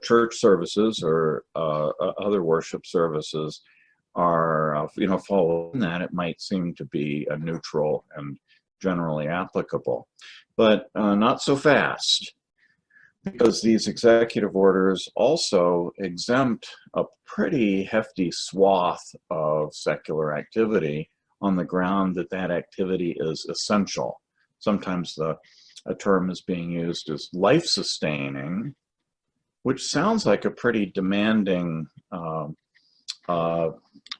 church services or other worship services are, following that, it might seem to be a neutral and generally applicable, but not so fast, because these executive orders also exempt a pretty hefty swath of secular activity on the ground that that activity is essential. Sometimes a term is being used as life-sustaining, which sounds like a pretty demanding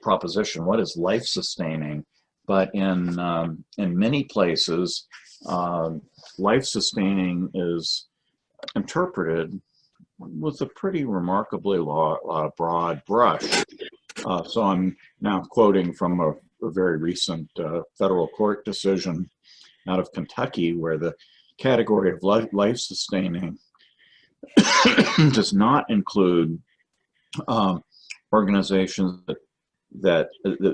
proposition. What is life-sustaining? But in many places, life-sustaining is interpreted with a pretty remarkably broad brush. So I'm now quoting from a very recent federal court decision out of Kentucky, where the category of life-sustaining does not include organizations that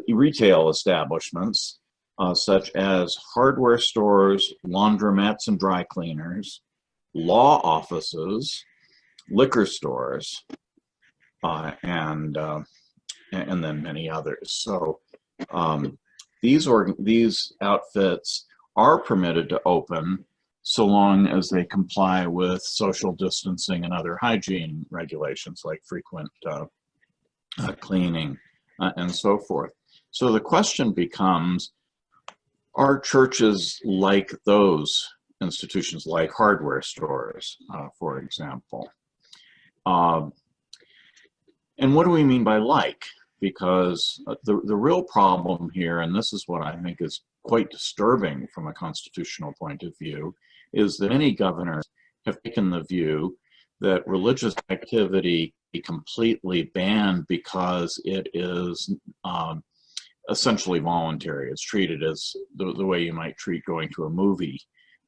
retail establishments, such as hardware stores, laundromats and dry cleaners, law offices, liquor stores, and then many others. So these outfits are permitted to open so long as they comply with social distancing and other hygiene regulations like frequent cleaning and so forth. So the question becomes, are churches like those institutions, like hardware stores, for example? And what do we mean by like? Because the real problem here, and this is what I think is quite disturbing from a constitutional point of view, is that many governors have taken the view that religious activity be completely banned because it is essentially voluntary. It's treated as the way you might treat going to a movie,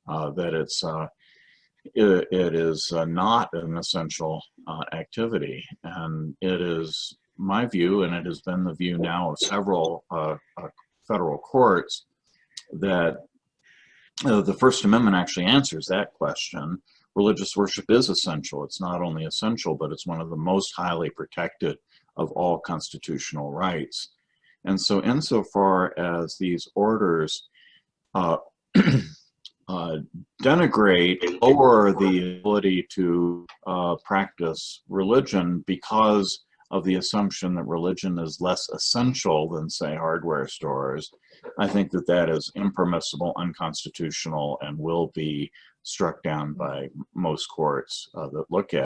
that it is not an essential activity. And it is my view, and it has been the view now of several federal courts, that the First Amendment actually answers that question. Religious worship is essential. It's not only essential, but it's one of the most highly protected of all constitutional rights. And so insofar as these orders denigrate, lower the ability to practice religion because of the assumption that religion is less essential than, say, hardware stores, I think that that is impermissible, unconstitutional, and will be struck down by most courts that look at it.